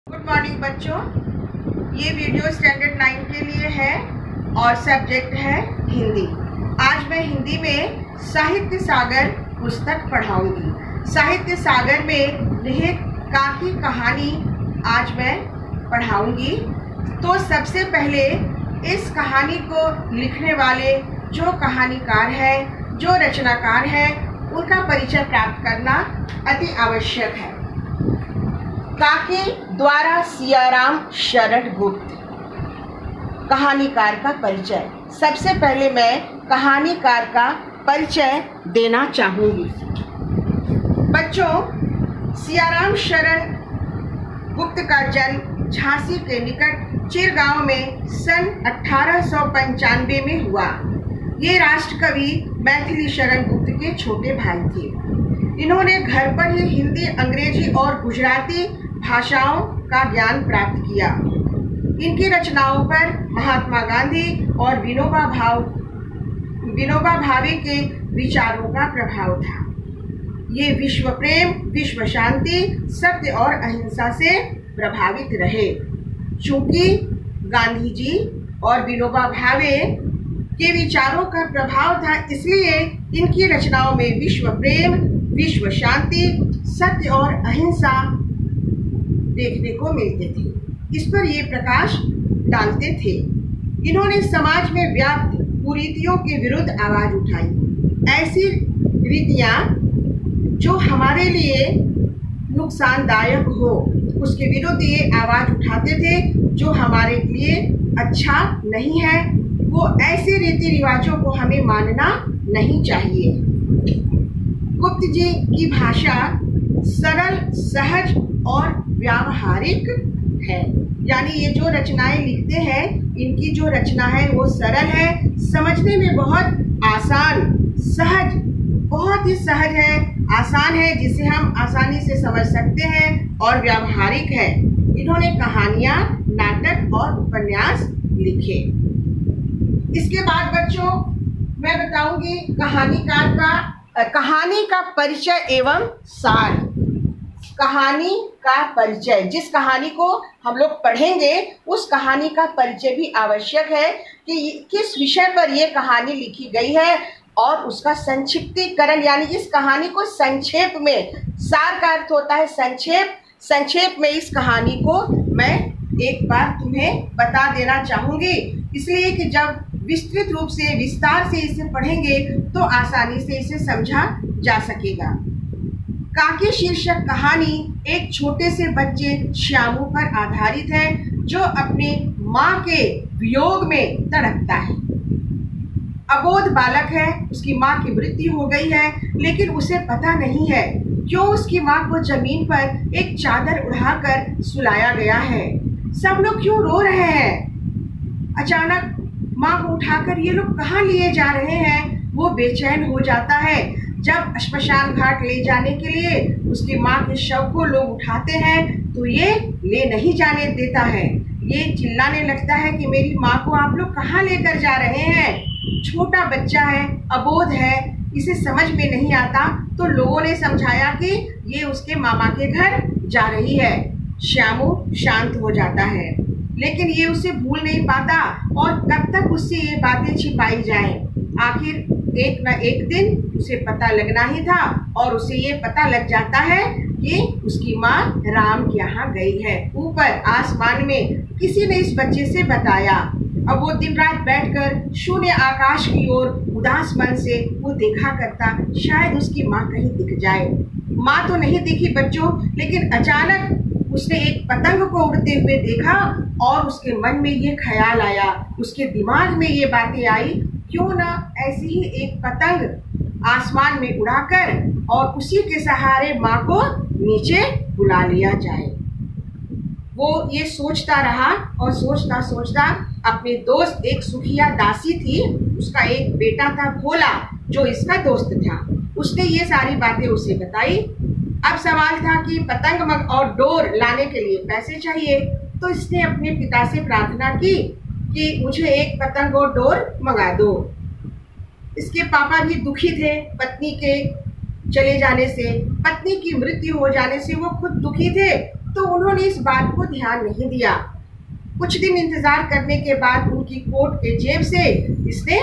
Good morning बच्चों, ये video standard 9 के लिए है और सब्जेक्ट है हिंदी। आज मैं हिंदी में साहित्य सागर पुस्तक पढ़ाऊंगी। साहित्य सागर में निहित काकी कहानी आज मैं पढ़ाऊंगी। तो सबसे पहले इस कहानी को लिखने वाले जो कहानीकार है, जो रचनाकार है, उनका परिचय प्राप्त करना अति आवश्यक है। काकी द्वारा सियाराम शरण गुप्त। कहानीकार का परिचय। सबसे पहले मैं कहानीकार का परिचय देना चाहूंगी। बच्चों, सियाराम शरण गुप्त का जन्म झांसी के निकट चिरगांव में सन 1895 में हुआ। ये राष्ट्रकवि मैथिली शरण गुप्त के छोटे भाई थे। इन्होंने घर पर ही हिंदी, अंग्रेजी और गुजराती भाषाओं का ज्ञान प्राप्त किया। इनकी रचनाओं पर महात्मा गांधी और विनोबा भावे के विचारों का प्रभाव था। ये विश्व प्रेम, विश्व शांति, सत्य और अहिंसा से प्रभावित रहे। चूंकि गांधी जी और विनोबा भावे के विचारों का प्रभाव था, इसलिए इनकी रचनाओं में विश्व प्रेम, विश्व शांति, सत्य और अहिंसा देखने को मिलते थे। इस पर ये प्रकाश डालते थे। इन्होंने समाज में व्याप्त कुरीतियों के विरुद्ध आवाज उठाई। ऐसी रीतियां जो हमारे लिए नुकसानदायक हो, उसके विरुद्ध ये आवाज उठाते थे। जो हमारे लिए अच्छा नहीं है, वो ऐसे रीति रिवाजों को हमें मानना नहीं चाहिए। गुप्त जी की भाषा सरल, सहज और व्यावहारिक है। यानी ये जो रचनाएं लिखते हैं, इनकी जो रचना है वो सरल है, समझने में बहुत आसान, सहज, बहुत ही सहज है, आसान है, जिसे हम आसानी से समझ सकते हैं, और व्यावहारिक है। इन्होंने कहानियां, नाटक और उपन्यास लिखे। इसके बाद बच्चों मैं बताऊंगी कहानी का परिचय एवं सार। कहानी का परिचय। जिस कहानी को हम लोग पढ़ेंगे, उस कहानी का परिचय भी आवश्यक है कि किस विषय पर ये कहानी लिखी गई है, और उसका संक्षिप्तीकरण, यानी इस कहानी को संक्षेप में, सार का अर्थ होता है संक्षेप में इस कहानी को मैं एक बार तुम्हें बता देना चाहूंगी, इसलिए कि जब विस्तृत रूप से, विस्तार से इसे पढ़ेंगे तो आसानी से इसे समझा जा सकेगा। काकी शीर्षक कहानी एक छोटे से बच्चे श्यामू पर आधारित है, जो अपने माँ के वियोग में तड़पता है। अबोध बालक है, उसकी माँ की मृत्यु हो गई है, लेकिन उसे पता नहीं है क्यों उसकी माँ को जमीन पर एक चादर उड़ाकर सुलाया गया है। सब लोग क्यों रो रहे हैं? अचानक माँ को उठाकर ये लोग कहाँ लिए जा रहे हैं? वो बेचैन हो जाता है। जब श्मशान घाट ले जाने के लिए उसकी माँ के शव को लोग उठाते हैं, तो ये ले नहीं जाने देता है। ये चिल्लाने लगता है कि मेरी माँ को आप लोग कहाँ लेकर जा रहे हैं? छोटा बच्चा है, अबोध है, इसे समझ में नहीं आता। तो लोगों ने समझाया कि ये उसके मामा के घर जा रही है। श्यामू शांत हो जाता है, लेकिन ये उसे भूल नहीं पाता, और कब तक उससे ये बातें छिपाई जाएं। आखिर एक न एक दिन उसे पता लगना ही था, और उसे ये पता लग जाता है कि उसकी माँ राम के यहाँ गई है। ऊपर आसमान में किसी ने इस बच्चे से बताया। अब वो दिन रात बैठकर शून्य आकाश की ओर उदास मन से वो देखा करता, शायद उसकी माँ कहीं दिख जाए। माँ तो नहीं दिखी बच्चों, लेकिन अचानक उसने एक पतंग को उड़ते हुए देखा, और उसके मन में ये ख्याल आया, उसके दिमाग में ये बातें आई, क्यों ना ऐसी ही एक पतंग आसमान में उड़ाकर और उसी के सहारे माँ को नीचे बुला लिया जाए। वो ये सोचता रहा, और सोचता सोचता अपने दोस्त, एक सुखिया दासी थी, उसका एक बेटा था भोला, जो इसका दोस्त था, उसने ये सारी बातें उसे बताई। अब सवाल था कि पतंग और डोर लाने के लिए पैसे चाहिए, तो इसने अपने पिता से प्रार्थना की कि मुझे एक पतंग और डोर मंगा दो। इसके पापा भी दुखी थे पत्नी के चले जाने से, पत्नी की मृत्यु हो जाने से वो खुद दुखी थे, तो उन्होंने इस बात को ध्यान नहीं दिया। कुछ दिन इंतजार करने के बाद उनकी कोट के जेब से इसने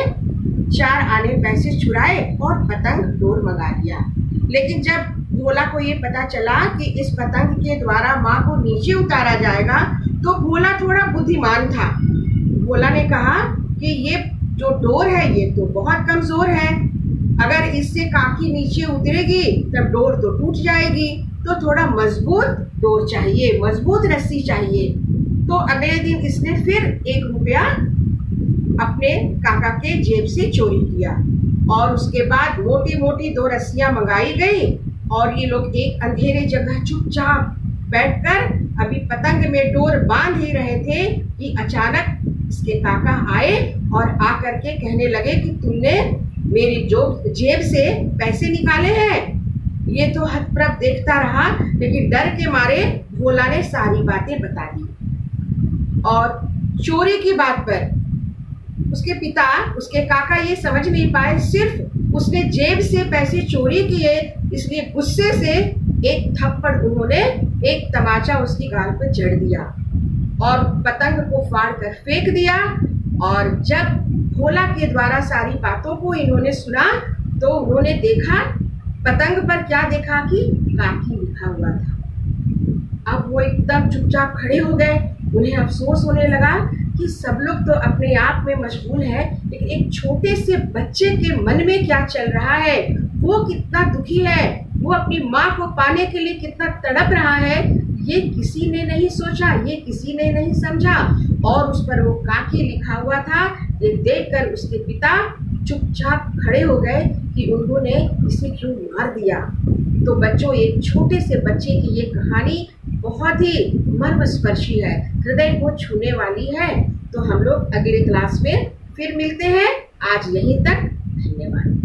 4 आने पैसे चुराए और पतंग डोर मंगा लिया। लेकिन जब भोला को ये पता चला कि इस पतंग के द्वारा माँ को नीचे उतारा जाएगा, तो भोला थोड़ा बुद्धिमान था। भोला ने कहा कि ये जो डोर है ये तो बहुत कमजोर है, अगर इससे काकी नीचे उतरेगी तब डोर तो टूट जाएगी, तो थोड़ा मजबूत डोर चाहिए, मजबूत रस्सी चाहिए। तो अगले दिन इसने फिर 1 रुपया अपने काका के जेब से चोरी किया और उसके बाद मोटी मोटी 2 रस्सियां मंगाई गई और ये लोग एक अंधेरे जगह चुपचाप बैठकर अभी पतंग में डोर बांध ही रहे थे कि अचानक इसके काका आए और आकर के कहने लगे कि तुमने मेरी जेब से पैसे निकाले हैं। ये तो हतप्रभ देखता रहा, लेकिन डर के मारे भोला ने सारी बातें बता दी। और चोरी की बात पर उसके पिता, उसके काका ये समझ नहीं पाए, सिर्फ उसने जेब से पैसे चोरी किए इसलिए गुस्से से एक थप्पड़ उन्होंने, एक तमाचा उसकी गाल पर जड़ दिया और पतंग को फाड़ कर फेंक दिया। और जब भोला के द्वारा सारी बातों को इन्होंने सुना तो उन्होंने देखा, पतंग पर क्या देखा कि काकी लिखा हुआ था। अब वो एकदम चुपचाप खड़े हो गए। उन्हें अफसोस होने लगा कि सब लोग तो अपने आप में मशगूल है, लेकिन एक छोटे से बच्चे के मन में क्या चल रहा है, वो कितना दुखी है, वो अपनी माँ को पाने के लिए कितना तड़प रहा है, ये किसी ने नहीं सोचा, ये किसी ने नहीं समझा। और उस पर वो काकी लिखा हुआ था, ये देखकर उसके पिता चुपचाप खड़े हो गए कि उन्होंने इसे क्यों मार दिया। तो बच्चों, एक छोटे से बच्चे की ये कहानी बहुत ही मर्मस्पर्शी है, हृदय को छूने वाली है। तो हम लोग अगले क्लास में फिर मिलते हैं। आज यहीं तक, धन्यवाद।